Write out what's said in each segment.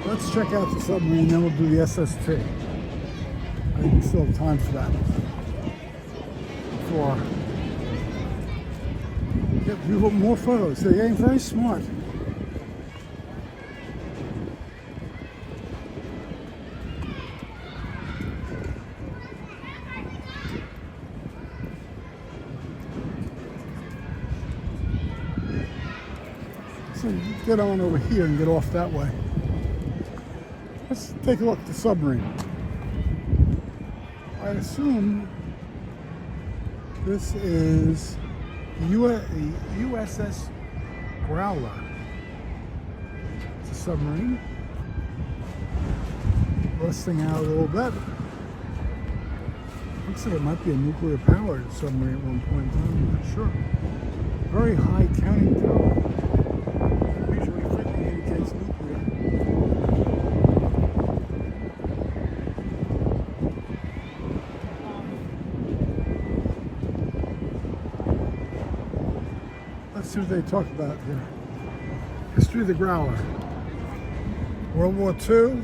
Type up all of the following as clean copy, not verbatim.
Let's check out the submarine, then we'll do the SST. I think we still have time for that. Before get people more photos. They're getting very smart. So get on over here and get off that way. Let's take a look at the submarine. I assume this is USS Growler. It's a submarine. Rusting out a little bit. Looks like it might be a nuclear powered submarine at one point in time, I'm not sure. Very high counting tower. Usually frequently indicates nuclear. Let's see what they talk about here. History of the Growler. World War II.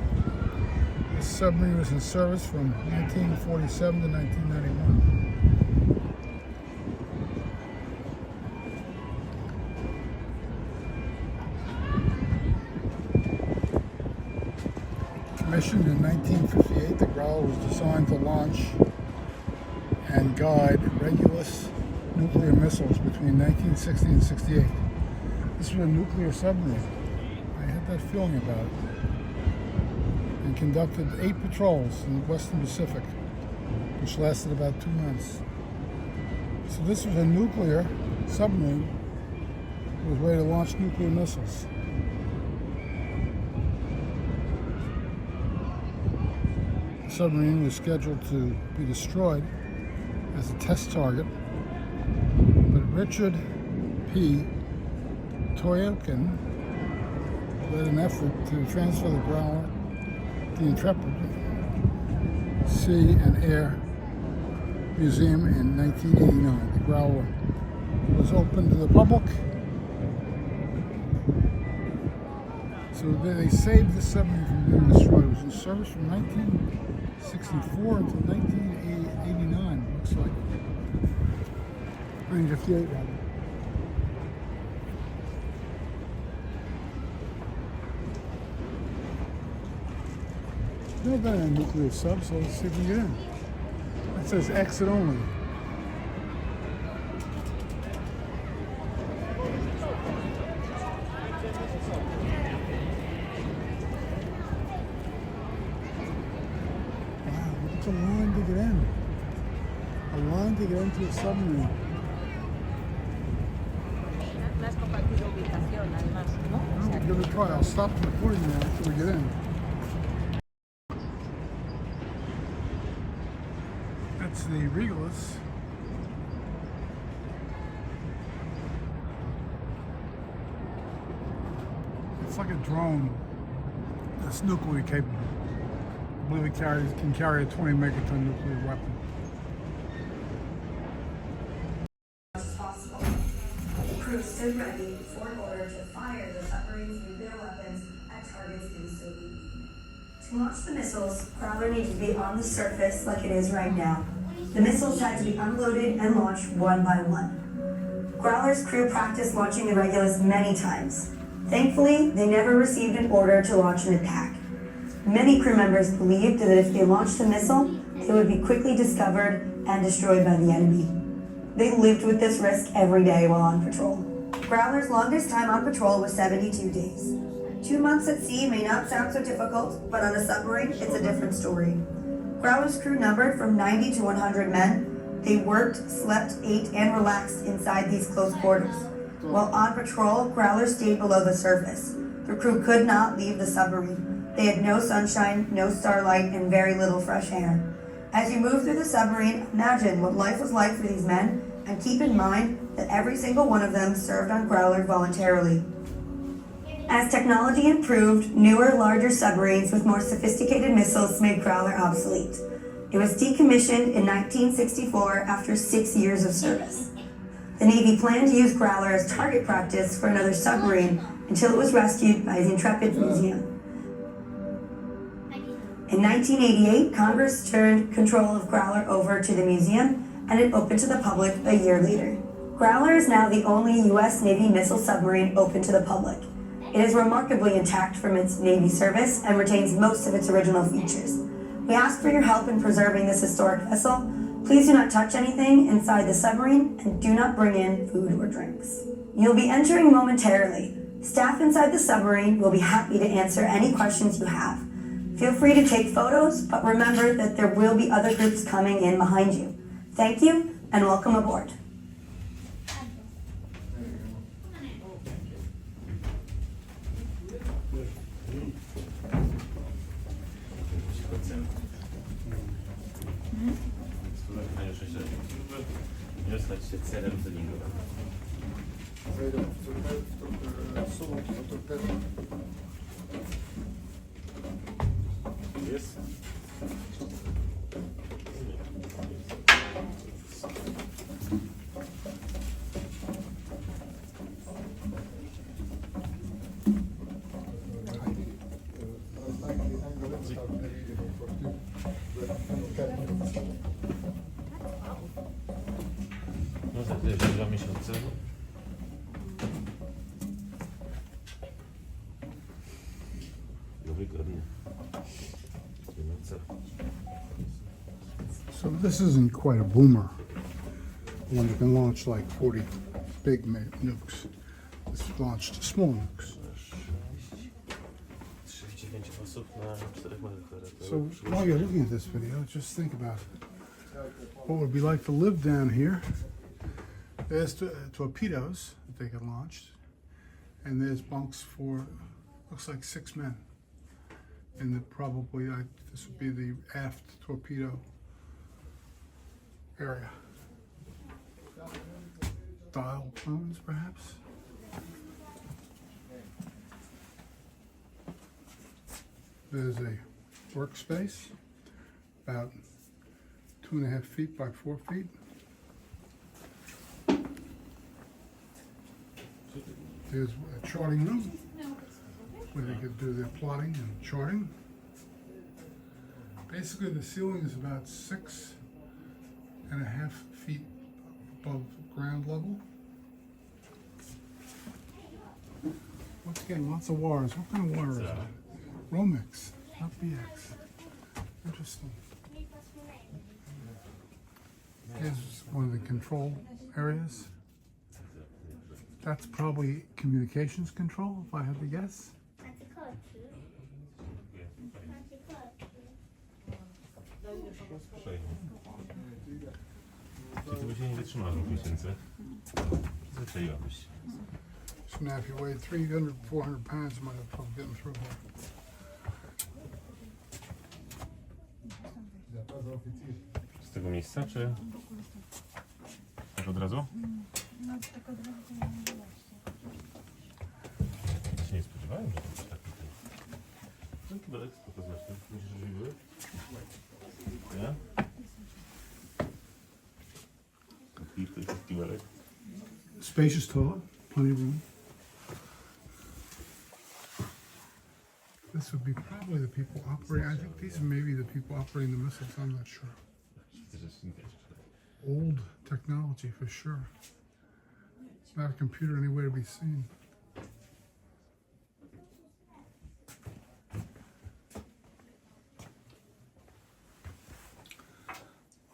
This submarine was in service from 1947 to 1991. Commissioned in 1958, the Growler was designed to launch and guide Regulus nuclear missiles between 1960 and 68. This was a nuclear submarine. I had that feeling about it. And conducted 8 patrols in the Western Pacific, which lasted about 2 months. So this was a nuclear submarine that was ready to launch nuclear missiles. The submarine was scheduled to be destroyed as a test target, but Richard P. Toyokin led an effort to transfer the Growler to the Intrepid Sea and Air Museum in 1989. The Growler was open to the public, so they saved the submarine from being destroyed. It was in service from 1964 until 1989, looks like. 1958, rather. Never been in a nuclear sub, so let's see if we can get in. It says exit only. Wow, look at the line to get in. A line to get into a submarine. Well, give it a try. I'll stop the recording now after we get in. That's the Regulus. It's like a drone that's nuclear capable. I believe it can carry a 20 megaton nuclear weapon. As possible. The crew stood ready for an order to fire the submarine's nuclear weapons at targets in the Soviet Union. To launch the missiles, Growler needed to be on the surface like it is right now. The missiles had to be unloaded and launched one by one. Growler's crew practiced launching the Regulus many times. Thankfully, they never received an order to launch an attack. Many crew members believed that if they launched a missile, they would be quickly discovered and destroyed by the enemy. They lived with this risk every day while on patrol. Growler's longest time on patrol was 72 days. 2 months at sea may not sound so difficult, but on a submarine, it's a different story. Growler's crew numbered from 90 to 100 men. They worked, slept, ate, and relaxed inside these close quarters. While on patrol, Growler stayed below the surface. The crew could not leave the submarine. They had no sunshine, no starlight, and very little fresh air. As you move through the submarine, imagine what life was like for these men, and keep in mind that every single one of them served on Growler voluntarily. As technology improved, newer, larger submarines with more sophisticated missiles made Growler obsolete. It was decommissioned in 1964 after 6 years of service. The Navy planned to use Growler as target practice for another submarine until it was rescued by the Intrepid Museum. In 1988, Congress turned control of Growler over to the museum, and it opened to the public a year later. Growler is now the only U.S. Navy missile submarine open to the public. It is remarkably intact from its Navy service and retains most of its original features. We ask for your help in preserving this historic vessel. Please do not touch anything inside the submarine and do not bring in food or drinks. You'll be entering momentarily. Staff inside the submarine will be happy to answer any questions you have. Feel free to take photos, but remember that there will be other groups coming in behind you. Thank you and welcome aboard. Nie stać się celem treningu. Jest. No tak, to jest 2 miesiące. Wygodnie. So this isn't quite a boomer, one that can launch like 40 big nukes. This launched small nukes. 39 osób na 4 modelkach. So while you're looking at this video, just think about what it would be like to live down here. There's torpedoes that they can launch, and there's bunks for, looks like 6 men. And probably this would be the aft torpedo area. Dial phones, perhaps. There's a workspace, about 2.5 feet by 4 feet. There's a charting room where they could do their plotting and charting. Basically, the ceiling is about 6.5 feet above ground level. Once again, lots of wires. What kind of wire is that? Romex, not BX. Interesting. Here's one of the control areas. That's probably communications control, if I had to guess. Ty się nie wytrzymało 2 miesięcy. Zaczęłabyś się. So now if you weighed 300, 400 pounds, you might have trouble getting through here. Z tego miejsca, czy tak od razu? No, tak od razu to nie właśnie. Ja się nie spodziewałem, że to jest taki ten. No kibelek, spoko zresztą. Myślisz, że były? Nie? Kibelek. Spacious toilet, plenty of room. This would be probably the people operating, I think these are maybe the people operating the missiles, I'm not sure. Old technology for sure. Not a computer anywhere to be seen.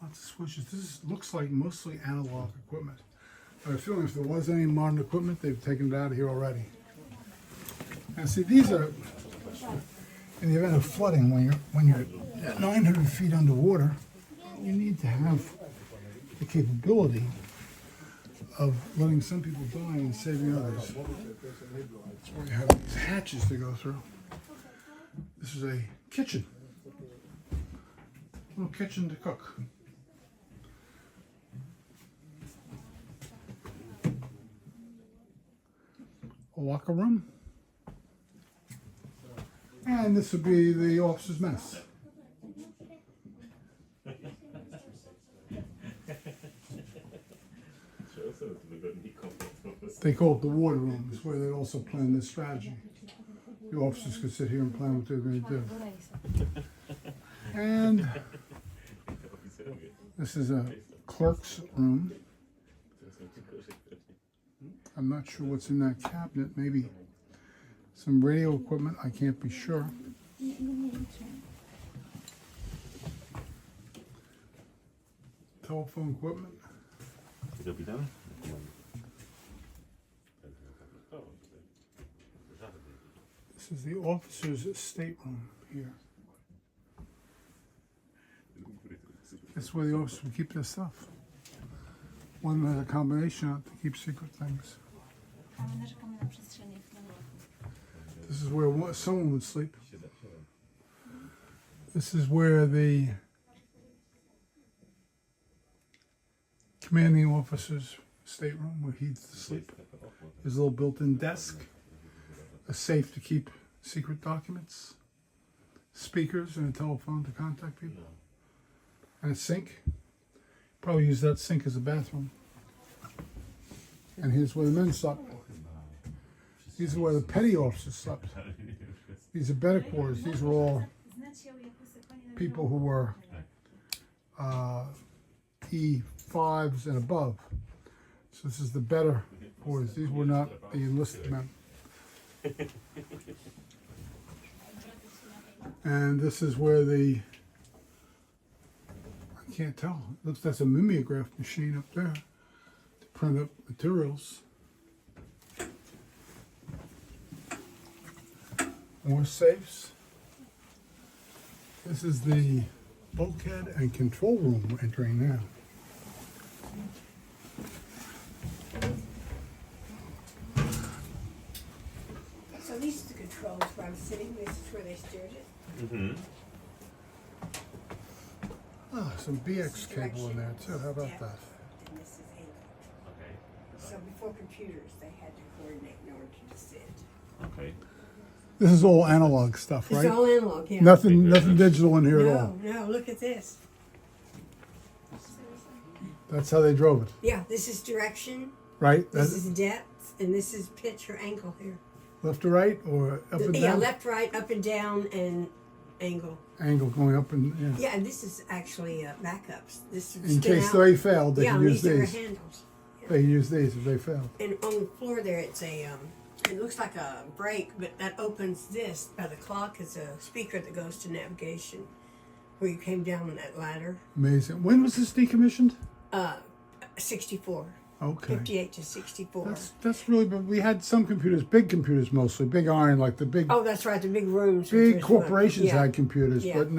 Lots of switches. This looks like mostly analog equipment. I have a feeling if there was any modern equipment, they've taken it out of here already. Now see, these are in the event of flooding, when you're at 900 feet underwater, you need to have the capability of letting some people die and saving others. That's why you have these hatches to go through. This is a kitchen. Little kitchen to cook. A locker room. And this would be the officer's mess. They call it the water room. It's where they also plan their strategy. The officers could sit here and plan what they're going to do. And this is a clerk's room. I'm not sure what's in that cabinet. Maybe some radio equipment. I can't be sure. Telephone equipment. Kapitan? This is the officer's stateroom here. This is where the officers would keep their stuff. One has a combination on it to keep secret things. A my narzekamy na przestrzenie w tym roku. This is where someone would sleep. This is where the commanding officer's stateroom, where he'd sleep. His little built-in desk, a safe to keep secret documents, speakers and a telephone to contact people, and a sink. Probably use that sink as a bathroom. And here's where the men slept. These are where the petty officers slept. These are better quarters. These were all people who were E5s and above. So this is the better quarters. These were not the enlisted men. And this is where the, I can't tell, it looks like that's a mimeograph machine up there to print up materials. More safes. This is the bulkhead and control room we're entering now. So these are the controls where I'm sitting. This is where they steered it. Mm-hmm. Ah, some BX cable in there too. How about that? And this is angle. Okay. So before computers, they had to coordinate in order to sit. Okay. This is all analog stuff, It's right? all analog, yeah. Nothing digital in here at all. No, look at this. That's how they drove it, Yeah, this is direction, right? this That's is depth, and this is pitch or angle here. left to right or up and Yeah, down? left, right, up and down, and angle. Angle going up and yeah. Yeah, and this is actually backups. This is In spin case out. they failed, they yeah, could and use these are these. handles. They could use these if they failed. And on the floor there, it's a, it looks like a brake, but that opens this. By the clock is a speaker that goes to navigation, where you came down that ladder. Amazing. When was this decommissioned? 64. Okay. 58 to 64. That's really, but we had some computers, big computers mostly, big iron, like the big Oh, that's right, the big rooms. big which was one. corporations Yeah. had computers, Yeah. but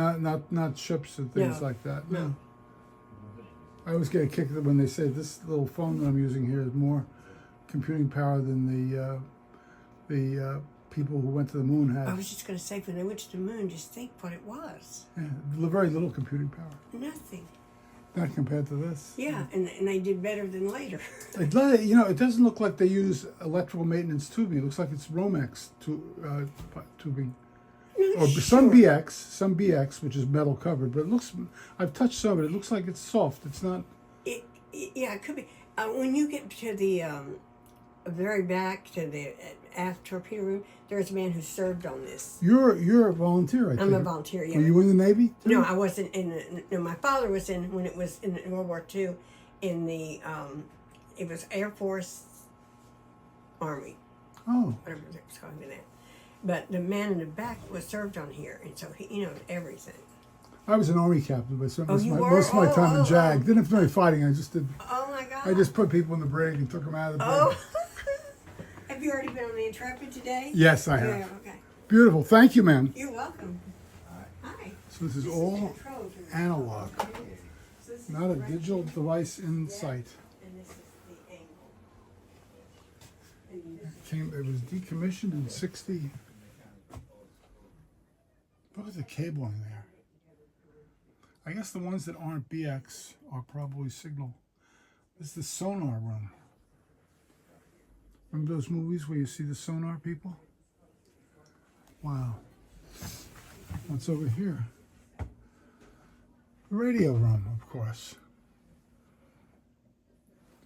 not ships and things No. like that. No. I always get a kick when they say this little phone that I'm using here is more computing power than the people who went to the moon I had. was just going to say, when they went to the moon, just think what it was. Yeah, very little computing power, Nothing. not compared to this. Yeah, and they did better than later. You know, it doesn't look like they use electrical maintenance tubing. It looks like it's Romex tubing. Or some BX, which is metal covered, but it looks, I've touched some of it, it looks like it's soft. It's not. Yeah, it could be. When you get to the very back, to the aft torpedo room, there's a man who served on this. You're a volunteer, I think. I'm a volunteer, yeah. Were you in the Navy? too? No, I wasn't no, my father was in, when it was in World War II, in the, it was Air Force, Army, Oh, whatever it was called that. But the man in the back was served on here, and so he knows everything. I was an Army captain, but so Oh, you were? most of my time in Oh, JAG. oh. Didn't have to do any fighting. I just did. Oh my God. I just put people in the brig and took them out of the brig. Oh. Have you already been on the Intrepid today? Yes, I have. Yeah, okay. Beautiful. Thank you, ma'am. You're welcome. Hi. So this is This all the controls room. analog, So this is not a direction, digital device in depth, sight. And this is the angle. And this It was decommissioned in '60. Look at the cabling there. I guess the ones that aren't BX are probably signal. This is the sonar room. Remember those movies where you see the sonar people? Wow. What's over here? The radio room, of course.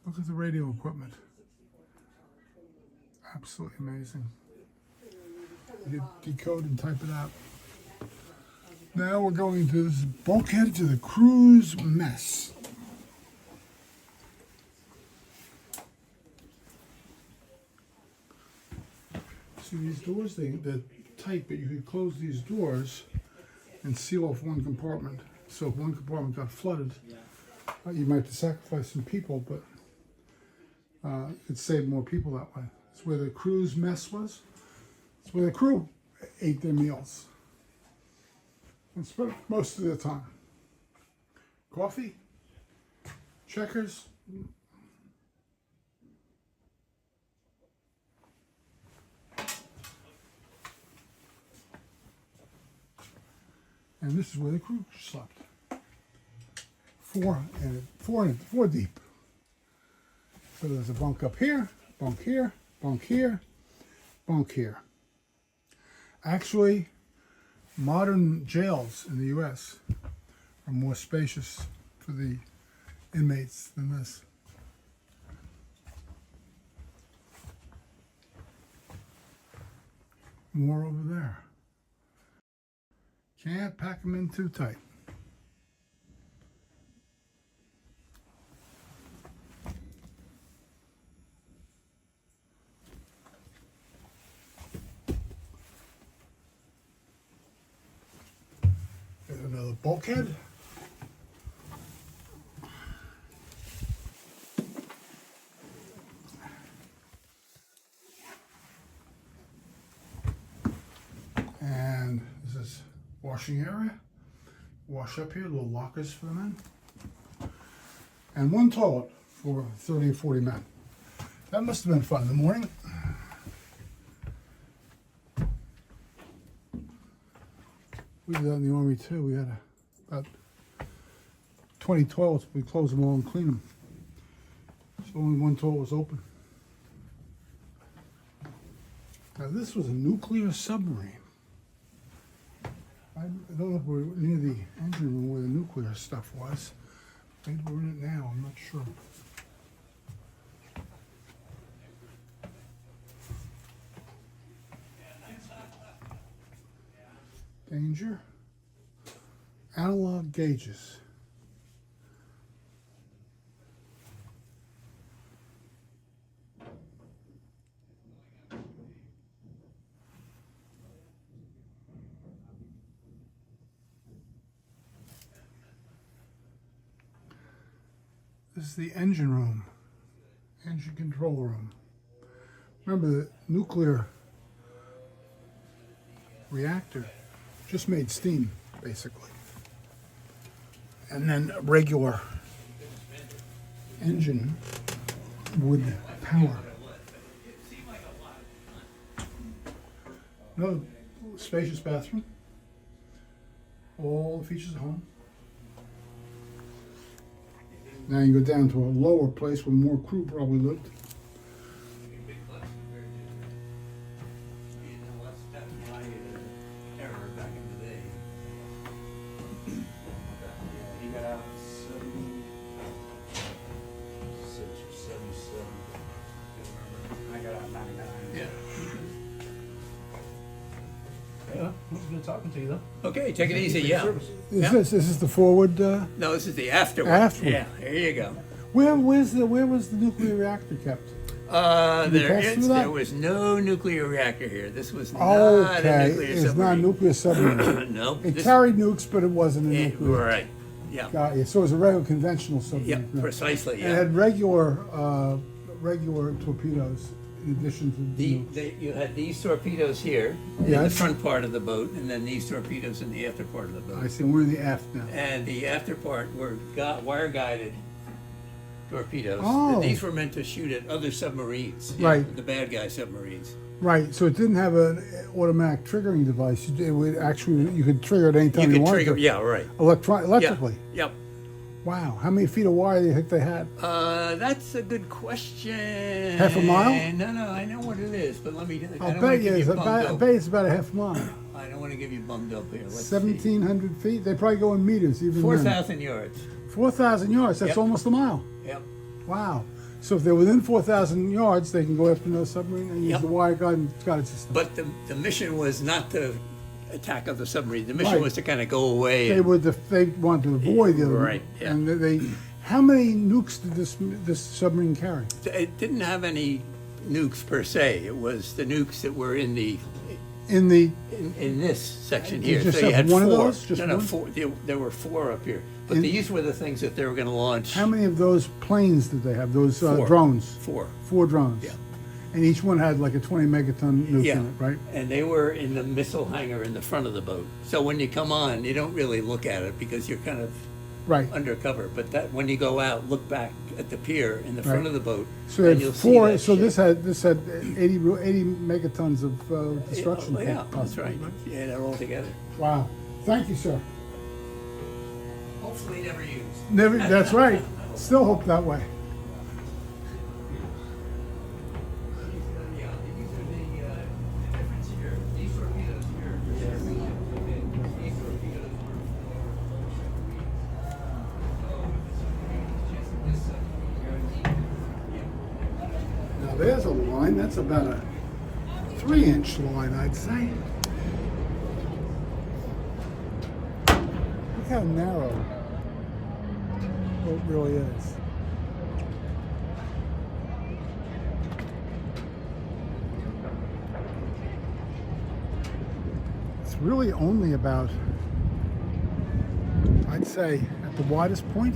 Look at the radio equipment. Absolutely amazing. You decode and type it out. Now we're going to this bulkhead to the cruise mess. See these doors, they're tight, but you could close these doors and seal off one compartment. So if one compartment got flooded, you might have to sacrifice some people, but it saved more people that way. It's where the cruise mess was. It's where the crew ate their meals and spent most of their time. Coffee, checkers. And this is where the crew slept. Four deep. So there's a bunk up here, bunk here, bunk here, bunk here. Actually, modern jails in the U.S. are more spacious for the inmates than this. More over there. Can't pack them in too tight. There's another bulkhead. And this is washing area. Wash up here, little lockers for the men. And one toilet for 30 or 40 men. That must have been fun in the morning. We did that in the Army too. We had about 20 toilets. We closed them all and cleaned them. So only one toilet was open. Now this was a nuclear submarine. I don't know if we're near the engine room where the nuclear stuff was. Maybe we're in it now, I'm not sure. Danger. Analog gauges. This is the engine room, engine control room. Remember, the nuclear reactor just made steam, basically. And then a regular engine would power. Another spacious bathroom. All the features of home. Now you go down to a lower place where more crew probably lived. Talking to you though. Okay, take it easy, yeah. This is the forward. No, this is the afterward. Afterward. Yeah, there you go. Where was the nuclear reactor kept? There was no nuclear reactor here. This was not a nuclear it's submarine. not a nuclear submarine. No. It carried nukes, but it wasn't a nuclear. Right. Yeah. Got you. So it was a regular conventional submarine. Yeah, precisely. And it Yeah. had regular torpedoes in addition to the nukes. You had these torpedoes here in the Yes. front part of the boat, and then these torpedoes in the after part of the boat. I see. We're in the aft now. And the after part were wire guided torpedoes. Oh. These were meant to shoot at other submarines. Right. The bad guy submarines. Right. So it didn't have an automatic triggering device. It would actually you could trigger it anytime you You could wanted trigger, to. yeah, right. Electrically. Yep. Wow. How many feet of wire do you think they had? That's a good question. Half a mile? No, I know what it is, but let me. I I'll don't bet want to you give it's you about. bummed I up. bet it's about a half mile. I don't want to give you bummed up here. Let's see. 1,700 feet. They probably go in meters. Even 4,000 yards. 4,000 yards. That's Yep. almost a mile. Yep. Wow. So if they're within 4,000 yards, they can go after another submarine and use Yep. the wire guided system. But the mission was not to attack of the submarine. The mission Right. was to kind of go away. They wanted to avoid the other. Right, yeah. And how many nukes did this submarine carry? It didn't have any nukes per se. It was the nukes that were in this section You here. just So you have had one of four. those? Just no, one? four. There were four up here. But And- these were the things that they were going to launch. How many of those planes did they have? Those Four. drones? Four. 4 drones. Yeah. And each one had like a 20 megaton nuke Yeah, in it, right? And they were in the missile hangar in the front of the boat. So when you come on, you don't really look at it because you're kind of Right. undercover. But that when you go out, look back at the pier in the front Right. of the boat, So they and you'll had see 4. that So ship. this had 80 megatons of destruction. Yeah, that's possibly, right. Yeah, they're all together. Wow. Thank you, sir. Hopefully never used. Never. That's right. Still hope that way. Yeah, these are the difference here. These torpedoes here, these torpedoes were for Now there's a line. That's about a 3-inch line, I'd say. Look how narrow it really is. It's really only about, I'd say, at the widest point,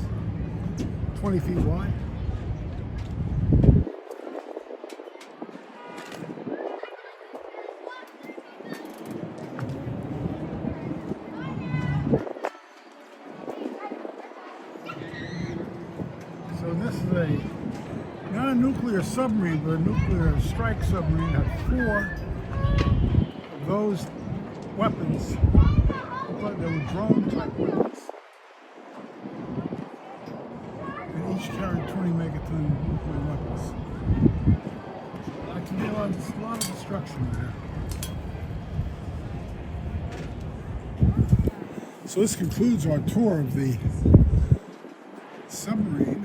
20 feet wide. So this is not a nuclear submarine, but a nuclear strike submarine. Had 4 of those weapons. But they were drone type weapons. And each carried 20 megaton nuclear weapons. That can be a lot of destruction there. So this concludes our tour of the submarine.